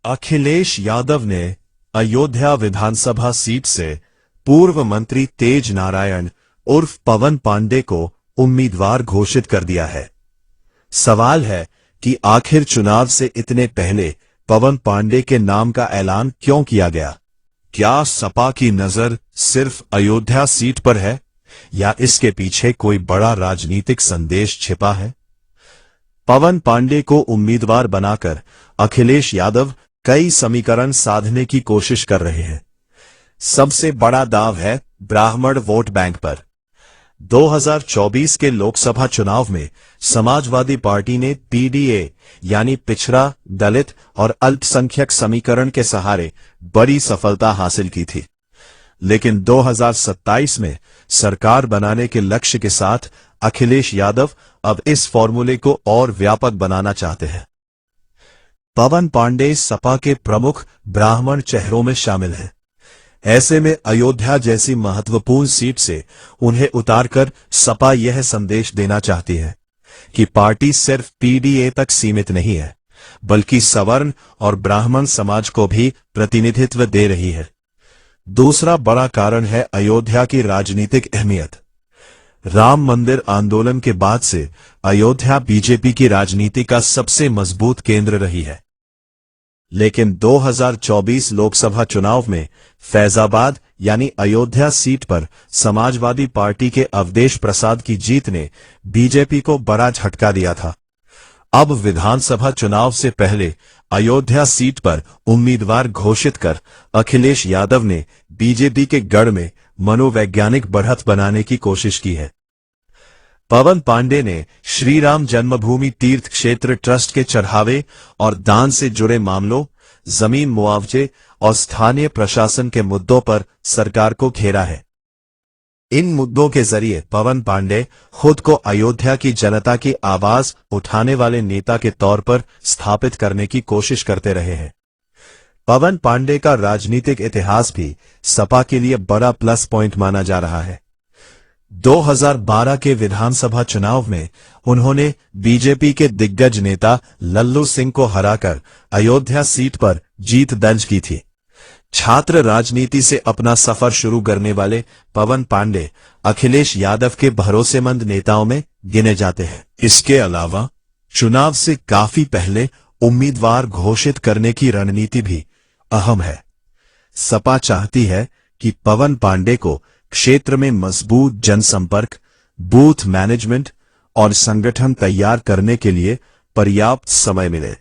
अखिलेश यादव ने अयोध्या विधानसभा सीट से पूर्व मंत्री तेज नारायण उर्फ पवन पांडे को उम्मीदवार घोषित कर दिया है। सवाल है कि आखिर चुनाव से इतने पहले पवन पांडे के नाम का ऐलान क्यों किया गया? क्या सपा की नजर सिर्फ अयोध्या सीट पर है या इसके पीछे कोई बड़ा राजनीतिक संदेश छिपा है? पवन पांडे को उम्मीदवार बनाकर अखिलेश यादव कई समीकरण साधने की कोशिश कर रहे हैं। सबसे बड़ा दांव है ब्राह्मण वोट बैंक पर। 2024 के लोकसभा चुनाव में समाजवादी पार्टी ने पीडीए यानी पिछड़ा, दलित और अल्पसंख्यक समीकरण के सहारे बड़ी सफलता हासिल की थी। लेकिन 2027 में सरकार बनाने के लक्ष्य के साथ अखिलेश यादव अब इस फॉर्मूले को और व्यापक बनाना चाहते हैं। पवन पांडे सपा के प्रमुख ब्राह्मण चेहरों में शामिल हैं। ऐसे में अयोध्या जैसी महत्वपूर्ण सीट से उन्हें उतारकर सपा यह संदेश देना चाहती है कि पार्टी सिर्फ पीडीए तक सीमित नहीं है, बल्कि सवर्ण और ब्राह्मण समाज को भी प्रतिनिधित्व दे रही है। दूसरा बड़ा कारण है अयोध्या की राजनीतिक अहमियत। राम मंदिर आंदोलन के बाद से अयोध्या बीजेपी की राजनीति का सबसे मजबूत केंद्र रही है। लेकिन 2024 लोकसभा चुनाव में फैजाबाद यानी अयोध्या सीट पर समाजवादी पार्टी के अवधेश प्रसाद की जीत ने बीजेपी को बड़ा झटका दिया था। अब विधानसभा चुनाव से पहले अयोध्या सीट पर उम्मीदवार घोषित कर अखिलेश यादव ने बीजेपी के गढ़ में मनोवैज्ञानिक बढ़त बनाने की कोशिश की है। पवन पांडे ने श्री राम जन्मभूमि तीर्थ क्षेत्र ट्रस्ट के चढ़ावे और दान से जुड़े मामलों, जमीन मुआवजे और स्थानीय प्रशासन के मुद्दों पर सरकार को घेरा है। इन मुद्दों के जरिए पवन पांडे खुद को अयोध्या की जनता की आवाज उठाने वाले नेता के तौर पर स्थापित करने की कोशिश करते रहे हैं। पवन पांडे का राजनीतिक इतिहास भी सपा के लिए बड़ा प्लस पॉइंट माना जा रहा है। 2012 के विधानसभा चुनाव में उन्होंने बीजेपी के दिग्गज नेता लल्लू सिंह को हराकर अयोध्या सीट पर जीत दर्ज की थी। छात्र राजनीति से अपना सफर शुरू करने वाले पवन पांडे अखिलेश यादव के भरोसेमंद नेताओं में गिने जाते हैं। इसके अलावा चुनाव से काफी पहले उम्मीदवार घोषित करने की रणनीति भी अहम है। सपा चाहती है कि पवन पांडे को क्षेत्र में मजबूत जनसंपर्क, बूथ मैनेजमेंट और संगठन तैयार करने के लिए पर्याप्त समय मिले।